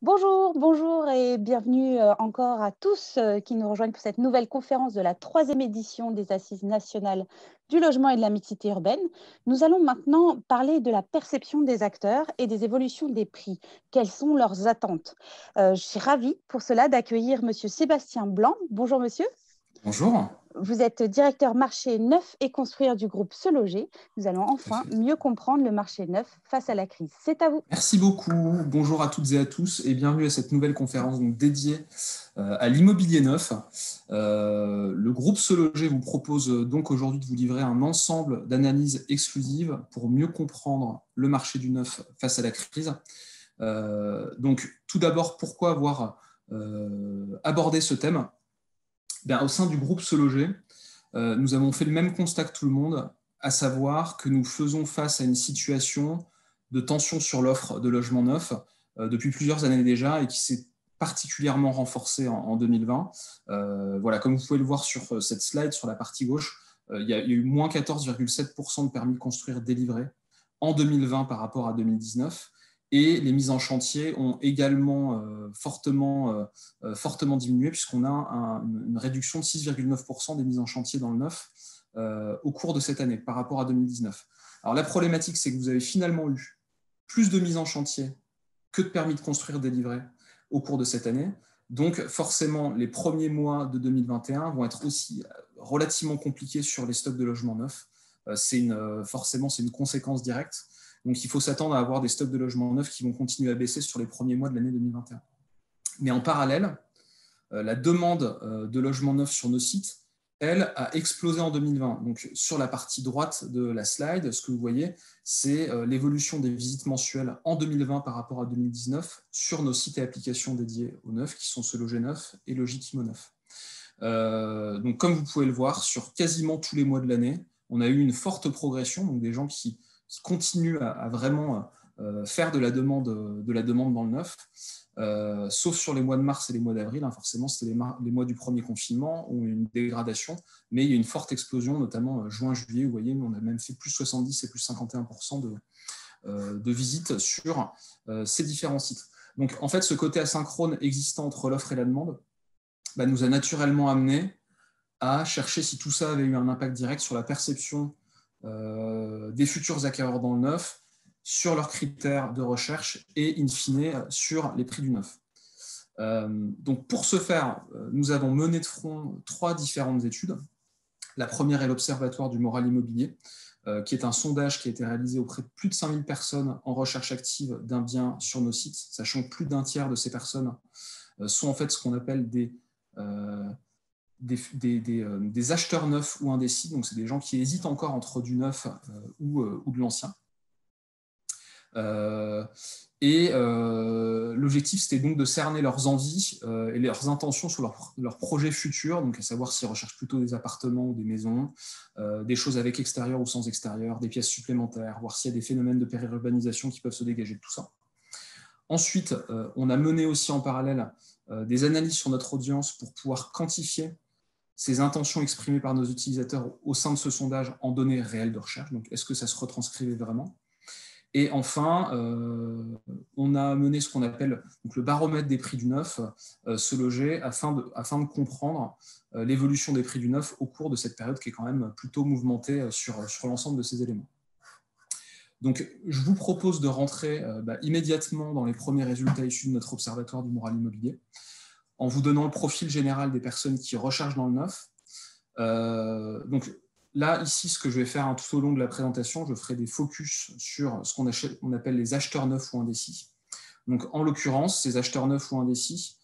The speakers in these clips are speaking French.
Bonjour, bonjour et bienvenue encore à tous qui nous rejoignent pour cette nouvelle conférence de la troisième édition des Assises nationales du logement et de la mixité urbaine. Nous allons maintenant parler de la perception des acteurs et des évolutions des prix. Quelles sont leurs attentes? Je suis ravie pour cela d'accueillir Monsieur Sébastien Blanc. Bonjour monsieur. Bonjour. Vous êtes directeur marché neuf et construire du groupe Se Loger. Nous allons Tout à enfin fait. mieux comprendre le marché neuf face à la crise. C'est à vous. Merci beaucoup. Bonjour à toutes et à tous et bienvenue à cette nouvelle conférence dédiée à l'immobilier neuf. Le groupe Se Loger vous propose donc aujourd'hui de vous livrer un ensemble d'analyses exclusives pour mieux comprendre le marché du neuf face à la crise. Donc, tout d'abord, pourquoi avoir abordé ce thème? Au sein du groupe Se Loger, nous avons fait le même constat que tout le monde, à savoir que nous faisons face à une situation de tension sur l'offre de logements neufs depuis plusieurs années déjà et qui s'est particulièrement renforcée en 2020. Voilà, comme vous pouvez le voir sur cette slide, sur la partie gauche, il y a eu moins 14,7% de permis de construire délivrés en 2020 par rapport à 2019. Et les mises en chantier ont également fortement diminué, puisqu'on a une réduction de 6,9% des mises en chantier dans le neuf au cours de cette année par rapport à 2019. Alors la problématique, c'est que vous avez finalement eu plus de mises en chantier que de permis de construire délivrés au cours de cette année. Donc forcément, les premiers mois de 2021 vont être aussi relativement compliqués sur les stocks de logements neufs. Forcément, c'est une conséquence directe. Donc, il faut s'attendre à avoir des stocks de logements neufs qui vont continuer à baisser sur les premiers mois de l'année 2021. Mais en parallèle, la demande de logements neufs sur nos sites, elle, a explosé en 2020. Donc, sur la partie droite de la slide, ce que vous voyez, c'est l'évolution des visites mensuelles en 2020 par rapport à 2019 sur nos sites et applications dédiés aux neufs, qui sont Se Loger Neuf et Logitimo Neuf. Donc, comme vous pouvez le voir, sur quasiment tous les mois de l'année, on a eu une forte progression, donc des gens qui continuent à vraiment faire de la demande dans le neuf, sauf sur les mois de mars et les mois d'avril. Forcément, c'était les mois du premier confinement où il y a eu une dégradation, mais il y a eu une forte explosion, notamment juin-juillet. Vous voyez, on a même fait plus 70 et plus 51% de visites sur ces différents sites. Donc, en fait, ce côté asynchrone existant entre l'offre et la demande nous a naturellement amené à chercher si tout ça avait eu un impact direct sur la perception des futurs acquéreurs dans le neuf, sur leurs critères de recherche et, in fine, sur les prix du neuf. Donc, pour ce faire, nous avons mené de front 3 différentes études. La première est l'Observatoire du moral immobilier, qui est un sondage qui a été réalisé auprès de plus de 5000 personnes en recherche active d'un bien sur nos sites, sachant que plus d'un tiers de ces personnes sont en fait ce qu'on appelle des acheteurs neufs ou indécis, donc c'est des gens qui hésitent encore entre du neuf ou de l'ancien. L'objectif, c'était donc de cerner leurs envies et leurs intentions sur leurs projets futurs, donc à savoir s'ils recherchent plutôt des appartements ou des maisons, des choses avec extérieur ou sans extérieur, des pièces supplémentaires, voir s'il y a des phénomènes de périurbanisation qui peuvent se dégager de tout ça. Ensuite, on a mené aussi en parallèle des analyses sur notre audience pour pouvoir quantifier ces intentions exprimées par nos utilisateurs au sein de ce sondage en données réelles de recherche. Donc, est-ce que ça se retranscrivait vraiment? Et enfin, on a mené ce qu'on appelle donc, le baromètre des prix du neuf, Se Loger, afin de comprendre l'évolution des prix du neuf au cours de cette période qui est quand même plutôt mouvementée sur l'ensemble de ces éléments. Donc, je vous propose de rentrer immédiatement dans les premiers résultats issus de notre observatoire du moral immobilier, en vous donnant le profil général des personnes qui recherchent dans le neuf. Donc là, ici, ce que je vais faire tout au long de la présentation, je ferai des focus sur ce qu'on appelle les acheteurs neufs ou indécis. Donc, en l'occurrence, ces acheteurs neufs ou indécis,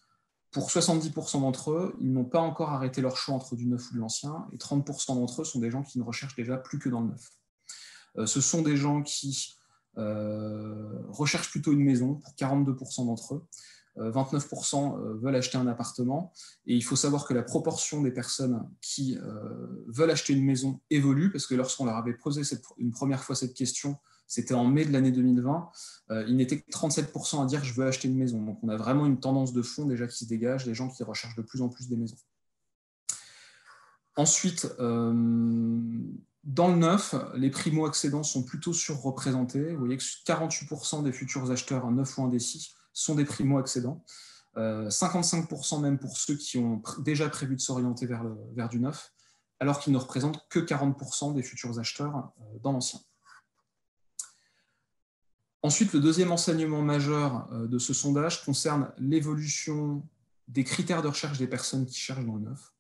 pour 70% d'entre eux, ils n'ont pas encore arrêté leur choix entre du neuf ou de l'ancien, et 30% d'entre eux sont des gens qui ne recherchent déjà plus que dans le neuf. Ce sont des gens qui recherchent plutôt une maison, pour 42% d'entre eux. 29% veulent acheter un appartement. Et il faut savoir que la proportion des personnes qui veulent acheter une maison évolue, parce que lorsqu'on leur avait posé une première fois cette question, c'était en mai de l'année 2020, il n'était que 37% à dire « je veux acheter une maison ». Donc on a vraiment une tendance de fond déjà qui se dégage, des gens qui recherchent de plus en plus des maisons. Ensuite, dans le neuf, les primo-accédants sont plutôt surreprésentés. Vous voyez que 48% des futurs acheteurs neufs ou indécis sont des primo-accédants. 55% même pour ceux qui ont déjà prévu de s'orienter vers du neuf, alors qu'ils ne représentent que 40% des futurs acheteurs dans l'ancien. Ensuite, le deuxième enseignement majeur de ce sondage concerne l'évolution des critères de recherche des personnes qui cherchent dans le neuf.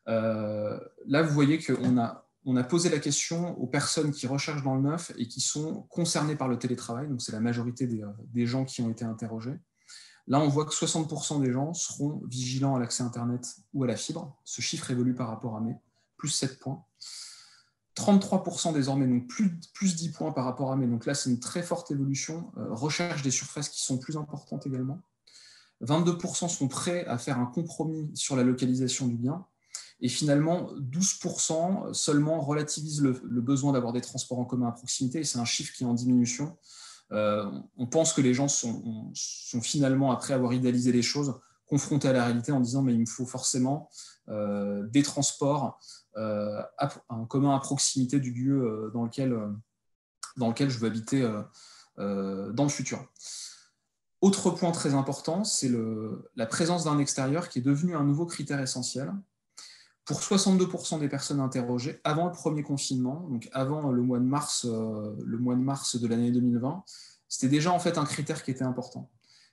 Là, vous voyez qu'on a posé la question aux personnes qui recherchent dans le neuf et qui sont concernées par le télétravail, donc c'est la majorité des gens qui ont été interrogés. Là, on voit que 60% des gens seront vigilants à l'accès Internet ou à la fibre. Ce chiffre évolue par rapport à mai, plus 7 points. 33% désormais, donc plus 10 points par rapport à mai. Donc là, c'est une très forte évolution. Recherche des surfaces qui sont plus importantes également. 22% sont prêts à faire un compromis sur la localisation du bien. Et finalement, 12% seulement relativisent le besoin d'avoir des transports en commun à proximité. Et c'est un chiffre qui est en diminution. On pense que les gens sont finalement, après avoir idéalisé les choses, confrontés à la réalité en disant mais il me faut forcément des transports en commun à proximité du lieu dans lequel je veux habiter dans le futur. Autre point très important, c'est la présence d'un extérieur qui est devenu un nouveau critère essentiel. Pour 62% des personnes interrogées, avant le premier confinement, donc avant le mois de mars de l'année 2020, c'était déjà en fait un critère qui était important.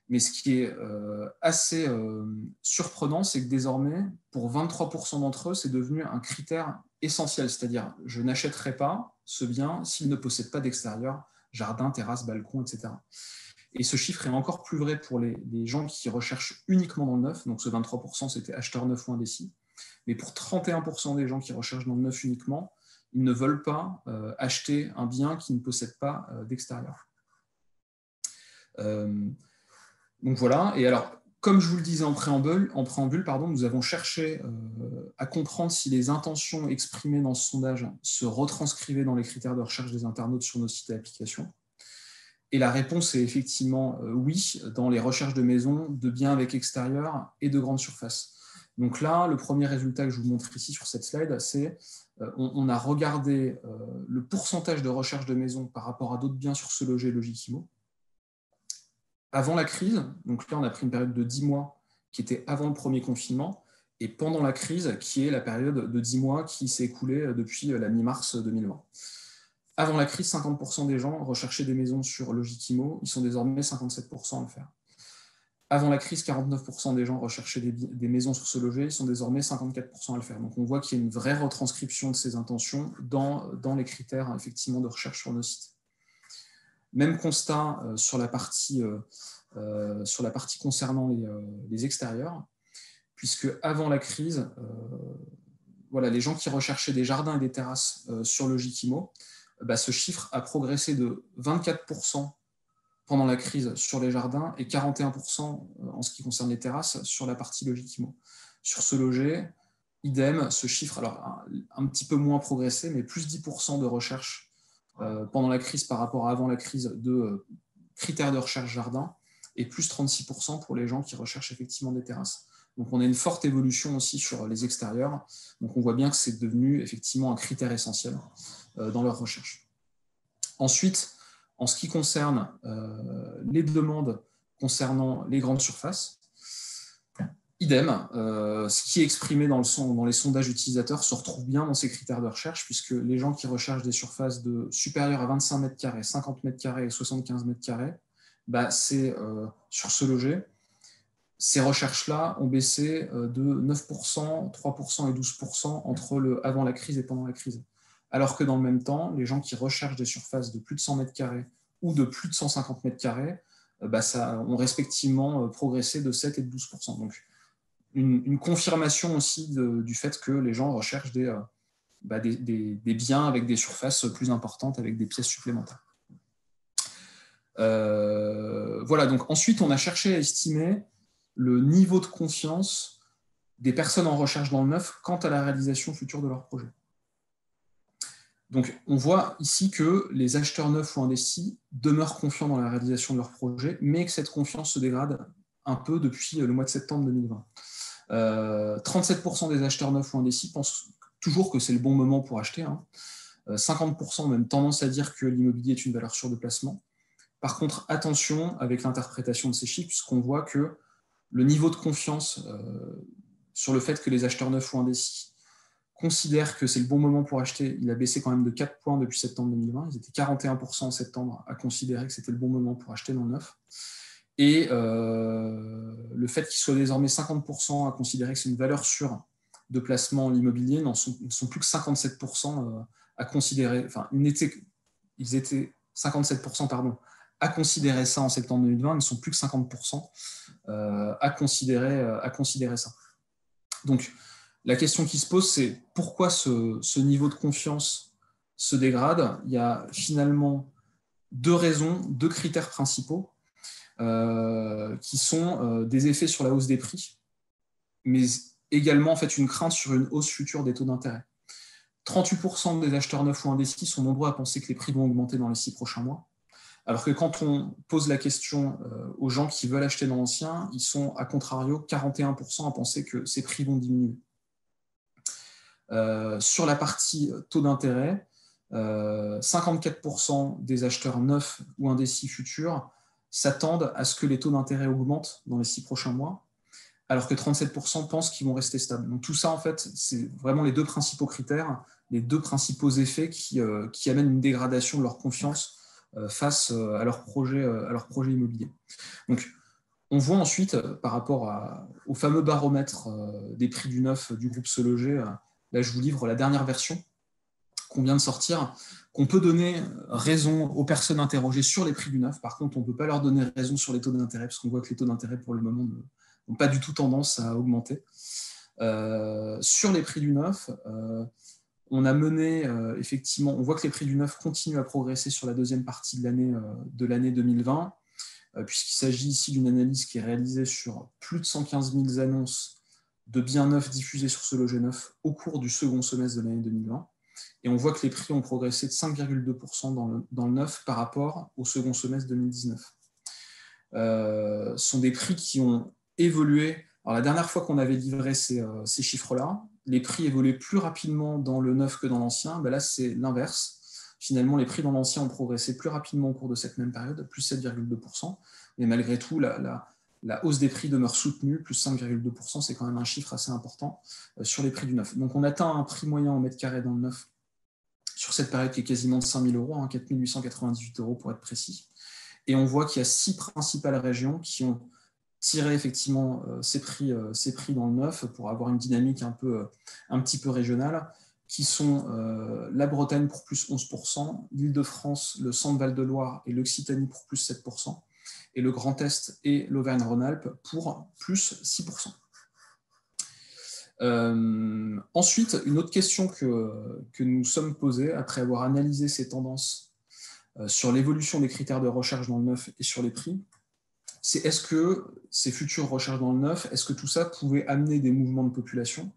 Mais ce qui est assez surprenant, c'est que désormais, pour 23% d'entre eux, c'est devenu un critère essentiel, c'est-à-dire je n'achèterai pas ce bien s'il ne possède pas d'extérieur, jardin, terrasse, balcon, etc. Et ce chiffre est encore plus vrai pour les gens qui recherchent uniquement dans le neuf, donc ce 23%, c'était acheteur neuf ou indécis. Mais pour 31% des gens qui recherchent dans le neuf uniquement, ils ne veulent pas acheter un bien qui ne possède pas d'extérieur. Donc voilà, et alors, comme je vous le disais en préambule, nous avons cherché à comprendre si les intentions exprimées dans ce sondage se retranscrivaient dans les critères de recherche des internautes sur nos sites et applications. Et la réponse est effectivement oui, dans les recherches de maisons, de biens avec extérieur et de grandes surfaces. Donc là, le premier résultat que je vous montre ici sur cette slide, c'est on a regardé le pourcentage de recherche de maisons par rapport à d'autres biens sur Se Loger et Logikimo. Avant la crise, donc là on a pris une période de 10 mois qui était avant le premier confinement, et pendant la crise, qui est la période de 10 mois qui s'est écoulée depuis la mi-mars 2020. Avant la crise, 50% des gens recherchaient des maisons sur Logikimo, ils sont désormais 57% à le faire. Avant la crise, 49% des gens recherchaient des maisons sur Se Loger, ils sont désormais 54% à le faire. Donc on voit qu'il y a une vraie retranscription de ces intentions dans les critères effectivement de recherche sur nos sites. Même constat sur la partie concernant les extérieurs, puisque avant la crise, voilà, les gens qui recherchaient des jardins et des terrasses sur Logikimo, ce chiffre a progressé de 24% pendant la crise sur les jardins et 41% en ce qui concerne les terrasses sur la partie Logikimo. Sur Se Loger, idem, ce chiffre, alors un petit peu moins progressé, mais plus 10% de recherche pendant la crise par rapport à avant la crise de critères de recherche jardin et plus 36% pour les gens qui recherchent effectivement des terrasses. Donc on a une forte évolution aussi sur les extérieurs. Donc on voit bien que c'est devenu effectivement un critère essentiel dans leur recherche. Ensuite, en ce qui concerne les demandes concernant les grandes surfaces, idem, ce qui est exprimé dans les sondages utilisateurs se retrouve bien dans ces critères de recherche, puisque les gens qui recherchent des surfaces supérieures à 25 mètres carrés, 50 mètres carrés et 75 mètres carrés, c'est sur Se Loger. Ces recherches-là ont baissé de 9%, 3% et 12% entre avant la crise et pendant la crise. Alors que dans le même temps, les gens qui recherchent des surfaces de plus de 100 mètres carrés ou de plus de 150 mètres carrés ont respectivement progressé de 7 et de 12%. Donc, une confirmation aussi du fait que les gens recherchent des biens avec des surfaces plus importantes, avec des pièces supplémentaires. Voilà, donc ensuite, on a cherché à estimer le niveau de confiance des personnes en recherche dans le neuf quant à la réalisation future de leur projet. Donc, on voit ici que les acheteurs neufs ou indécis demeurent confiants dans la réalisation de leur projet, mais que cette confiance se dégrade un peu depuis le mois de septembre 2020. 37% des acheteurs neufs ou indécis pensent toujours que c'est le bon moment pour acheter. 50% ont même tendance à dire que l'immobilier est une valeur sûre de placement. Par contre, attention avec l'interprétation de ces chiffres, puisqu'on voit que le niveau de confiance sur le fait que les acheteurs neufs ou indécis considèrent que c'est le bon moment pour acheter, il a baissé quand même de 4 points depuis septembre 2020. Ils étaient 41% en septembre à considérer que c'était le bon moment pour acheter dans le neuf. Et le fait qu'il soit désormais 50% à considérer que c'est une valeur sûre de placement en immobilier ne sont plus que 57% à considérer, enfin, ils étaient 57% pardon, à considérer ça en septembre 2020, ils ne sont plus que 50% à considérer ça. Donc, la question qui se pose, c'est pourquoi ce niveau de confiance se dégrade. Il y a finalement deux raisons, deux critères principaux qui sont des effets sur la hausse des prix, mais également en fait, une crainte sur une hausse future des taux d'intérêt. 38% des acheteurs neufs ou indécis sont nombreux à penser que les prix vont augmenter dans les 6 prochains mois. Alors que quand on pose la question aux gens qui veulent acheter dans l'ancien, ils sont à contrario 41% à penser que ces prix vont diminuer. Sur la partie taux d'intérêt, 54% des acheteurs neufs ou indécis futurs s'attendent à ce que les taux d'intérêt augmentent dans les 6 prochains mois, alors que 37% pensent qu'ils vont rester stables. Donc tout ça, en fait, c'est vraiment les deux principaux critères, les deux principaux effets qui amènent une dégradation de leur confiance face à leur projet immobilier. Donc, on voit ensuite, par rapport au fameux baromètre des prix du neuf du groupe Se Loger, là je vous livre la dernière version qu'on vient de sortir, qu'on peut donner raison aux personnes interrogées sur les prix du neuf. Par contre, on ne peut pas leur donner raison sur les taux d'intérêt, parce qu'on voit que les taux d'intérêt, pour le moment, n'ont pas du tout tendance à augmenter. Sur les prix du neuf, on a mené, effectivement, on voit que les prix du neuf continuent à progresser sur la deuxième partie de l'année 2020, puisqu'il s'agit ici d'une analyse qui est réalisée sur plus de 115 000 annonces de biens neufs diffusés sur Se Loger Neuf au cours du second semestre de l'année 2020. Et on voit que les prix ont progressé de 5,2% dans le neuf par rapport au second semestre 2019. Ce sont des prix qui ont évolué. Alors, la dernière fois qu'on avait livré ces chiffres-là, les prix évoluaient plus rapidement dans le neuf que dans l'ancien. Ben là, c'est l'inverse. Finalement, les prix dans l'ancien ont progressé plus rapidement au cours de cette même période, plus 7,2%. Mais malgré tout, la hausse des prix demeure soutenue, plus 5,2%. C'est quand même un chiffre assez important sur les prix du neuf. Donc, on atteint un prix moyen en mètre carré dans le neuf sur cette période qui est quasiment de 5 000 €, 4 898 € pour être précis. Et on voit qu'il y a 6 principales régions qui ont tiré effectivement ces prix dans le neuf pour avoir une dynamique un petit peu régionale, qui sont la Bretagne pour plus 11%, l'Île-de-France, le Centre-Val-de-Loire et l'Occitanie pour plus 7%, et le Grand Est et l'Auvergne-Rhône-Alpes pour plus 6%. Ensuite, une autre question que nous sommes posées après avoir analysé ces tendances sur l'évolution des critères de recherche dans le neuf et sur les prix, c'est est-ce que ces futures recherches dans le neuf, est-ce que tout ça pouvait amener des mouvements de population?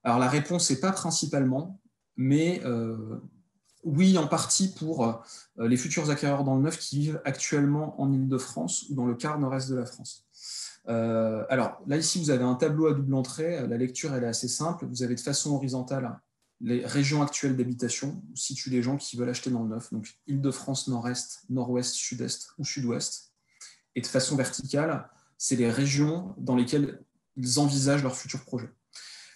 Alors la réponse n'est pas principalement, mais oui en partie pour les futurs acquéreurs dans le neuf qui vivent actuellement en Île-de-France ou dans le quart nord-est de la France. Alors là ici vous avez un tableau à double entrée, la lecture elle est assez simple, vous avez de façon horizontale les régions actuelles d'habitation où situent les gens qui veulent acheter dans le neuf, donc Île-de-France, Nord-Est, Nord-Ouest, Sud-Est ou Sud-Ouest, et de façon verticale, c'est les régions dans lesquelles ils envisagent leur futur projet.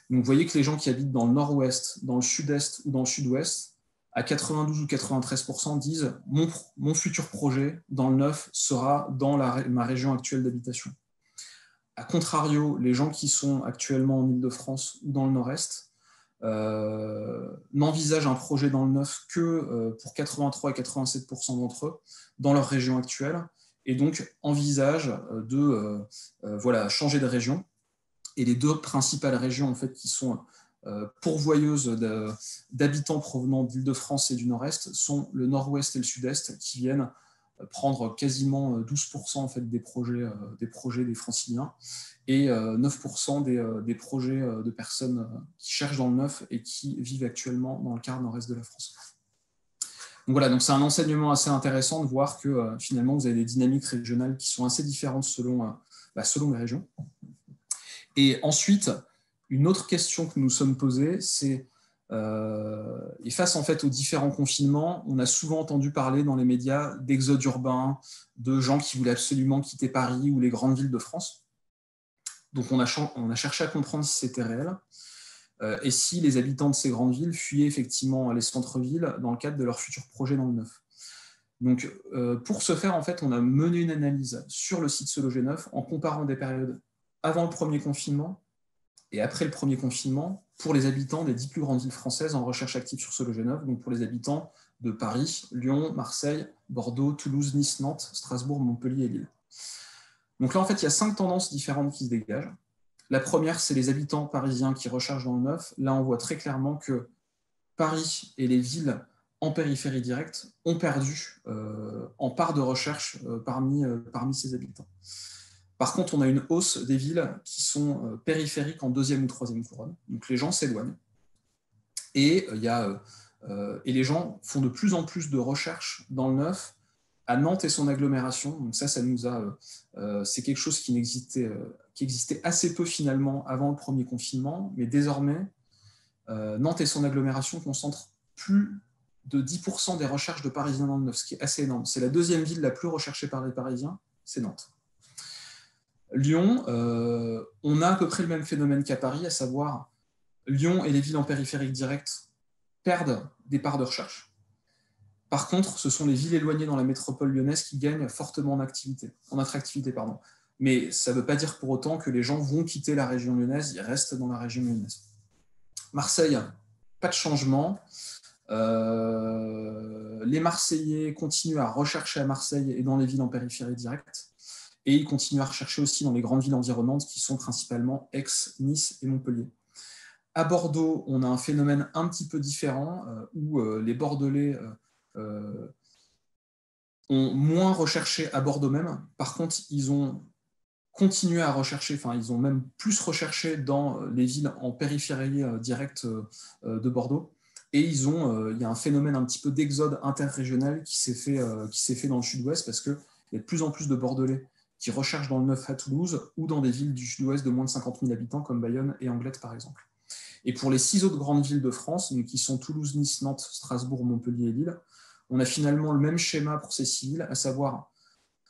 Donc vous voyez que les gens qui habitent dans le Nord-Ouest, dans le Sud-Est ou dans le Sud-Ouest, à 92 ou 93% disent mon futur projet dans le neuf sera dans ma région actuelle d'habitation. A contrario, les gens qui sont actuellement en Île-de-France ou dans le Nord-Est n'envisagent un projet dans le neuf que pour 83 à 87% d'entre eux dans leur région actuelle, et donc envisagent de changer de région. Et les deux principales régions en fait, qui sont pourvoyeuses d'habitants provenant d'Île-de-France et du Nord-Est sont le Nord-Ouest et le Sud-Est, qui viennent prendre quasiment 12% en fait, des projets des Franciliens et 9% des projets de personnes qui cherchent dans le neuf et qui vivent actuellement dans le quart nord-est de la France. Donc voilà, donc c'est un enseignement assez intéressant de voir que finalement vous avez des dynamiques régionales qui sont assez différentes selon les régions. Et ensuite, une autre question que nous sommes posées, c'est Et face en fait aux différents confinements, on a souvent entendu parler dans les médias d'exode urbain, de gens qui voulaient absolument quitter Paris ou les grandes villes de France. Donc on a cherché à comprendre si c'était réel et si les habitants de ces grandes villes fuyaient effectivement les centres-villes dans le cadre de leurs futurs projets dans le neuf. Donc pour ce faire, en fait, on a mené une analyse sur le site Se Loger Neuf en comparant des périodes avant le premier confinement et après le premier confinement pour les habitants des 10 plus grandes villes françaises en recherche active sur Se Loger Neuf, donc pour les habitants de Paris, Lyon, Marseille, Bordeaux, Toulouse, Nice, Nantes, Strasbourg, Montpellier et Lille. Donc là, en fait, il y a 5 tendances différentes qui se dégagent. La première, c'est les habitants parisiens qui recherchent dans le neuf. Là, on voit très clairement que Paris et les villes en périphérie directe ont perdu en part de recherche parmi ces habitants. Par contre, on a une hausse des villes qui sont périphériques en deuxième ou troisième couronne. Donc les gens s'éloignent. Et, et les gens font de plus en plus de recherches dans le neuf à Nantes et son agglomération. Donc ça nous a, c'est quelque chose qui existait assez peu finalement avant le premier confinement, mais désormais, Nantes et son agglomération concentrent plus de 10% des recherches de Parisiens dans le neuf, ce qui est assez énorme. C'est la deuxième ville la plus recherchée par les Parisiens, c'est Nantes. Lyon, on a à peu près le même phénomène qu'à Paris, à savoir Lyon et les villes en périphérique directe perdent des parts de recherche. Par contre, ce sont les villes éloignées dans la métropole lyonnaise qui gagnent fortement en attractivité. Mais ça ne veut pas dire pour autant que les gens vont quitter la région lyonnaise, ils restent dans la région lyonnaise. Marseille, pas de changement. Les Marseillais continuent à rechercher à Marseille et dans les villes en périphérie directe. Et ils continuent à rechercher aussi dans les grandes villes environnantes qui sont principalement Aix, Nice et Montpellier. À Bordeaux, on a un phénomène un petit peu différent où les Bordelais ont moins recherché à Bordeaux même. Par contre, ils ont continué à rechercher, ils ont même plus recherché dans les villes en périphérie directe de Bordeaux. Et il y a un phénomène un petit peu d'exode interrégional qui s'est fait dans le sud-ouest parce qu'il y a de plus en plus de Bordelais qui recherchent dans le neuf à Toulouse ou dans des villes du sud-ouest de moins de 50 000 habitants comme Bayonne et Anglet par exemple. Et pour les 6 autres grandes villes de France, qui sont Toulouse, Nice, Nantes, Strasbourg, Montpellier et Lille, on a finalement le même schéma pour ces 6 villes, à savoir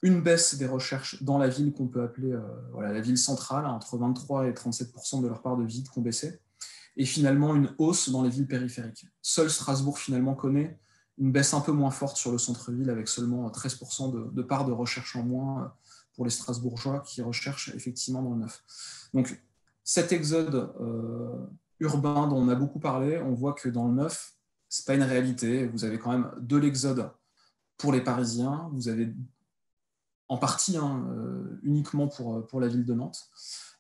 une baisse des recherches dans la ville qu'on peut appeler la ville centrale, entre 23 et 37% de leur part de visite qui ont baissé, et finalement une hausse dans les villes périphériques. Seul Strasbourg finalement connaît une baisse un peu moins forte sur le centre-ville, avec seulement 13% de part de recherche en moins pour les Strasbourgeois qui recherchent effectivement dans le neuf. Donc cet exode urbain dont on a beaucoup parlé, on voit que dans le neuf, ce n'est pas une réalité. Vous avez quand même de l'exode pour les Parisiens, vous avez en partie uniquement pour la ville de Nantes.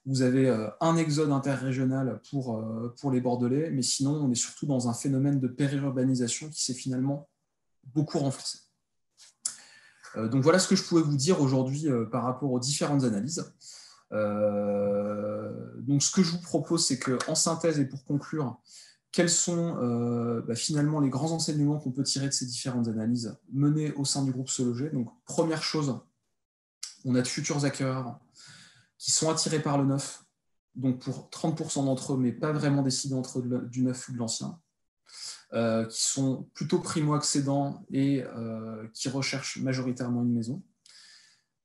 Vous avez un exode interrégional pour les Bordelais, mais sinon, on est surtout dans un phénomène de périurbanisation qui s'est finalement beaucoup renforcé. Donc voilà ce que je pouvais vous dire aujourd'hui par rapport aux différentes analyses. Donc ce que je vous propose, c'est qu'en synthèse et pour conclure, quels sont finalement les grands enseignements qu'on peut tirer de ces différentes analyses menées au sein du groupe Se Loger. Donc première chose, on a de futurs acquéreurs qui sont attirés par le neuf, donc pour 30% d'entre eux, mais pas vraiment décidés entre du neuf ou de l'ancien, qui sont plutôt primo-accédants et qui recherchent majoritairement une maison.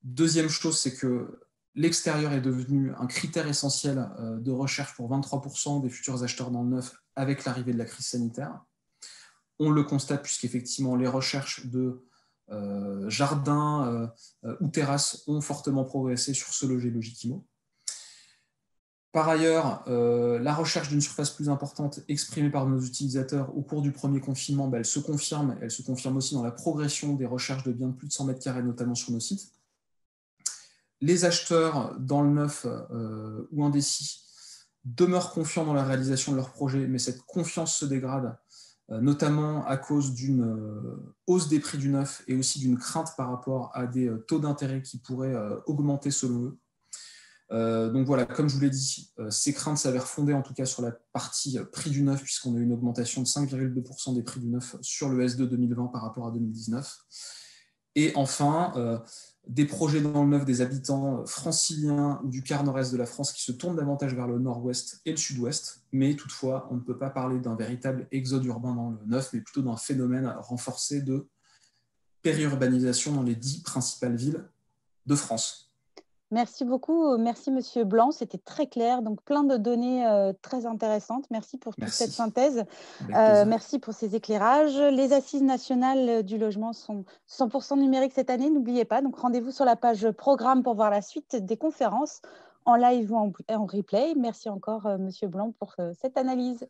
Deuxième chose, c'est que l'extérieur est devenu un critère essentiel de recherche pour 23% des futurs acheteurs dans le neuf avec l'arrivée de la crise sanitaire. On le constate puisqu'effectivement les recherches de jardins ou terrasses ont fortement progressé sur Se Loger Logikimo. Par ailleurs, la recherche d'une surface plus importante exprimée par nos utilisateurs au cours du premier confinement, elle se confirme aussi dans la progression des recherches de biens de plus de 100 mètres carrés, notamment sur nos sites. Les acheteurs dans le neuf ou indécis demeurent confiants dans la réalisation de leurs projets, mais cette confiance se dégrade, notamment à cause d'une hausse des prix du neuf et aussi d'une crainte par rapport à des taux d'intérêt qui pourraient augmenter selon eux. Donc voilà, comme je vous l'ai dit, ces craintes s'avèrent fondées en tout cas sur la partie prix du neuf, puisqu'on a eu une augmentation de 5,2% des prix du neuf sur le S2 2020 par rapport à 2019. Et enfin, des projets dans le neuf des habitants franciliens du quart nord-est de la France qui se tournent davantage vers le nord-ouest et le sud-ouest. Mais toutefois, on ne peut pas parler d'un véritable exode urbain dans le neuf, mais plutôt d'un phénomène renforcé de périurbanisation dans les 10 principales villes de France. Merci beaucoup, merci Monsieur Blanc, c'était très clair, donc plein de données très intéressantes. Merci pour toute cette Merci. synthèse, Avec plaisir. merci pour ces éclairages. Les assises nationales du logement sont 100% numériques cette année, n'oubliez pas. Donc rendez-vous sur la page programme pour voir la suite des conférences en live ou en replay. Merci encore Monsieur Blanc pour cette analyse.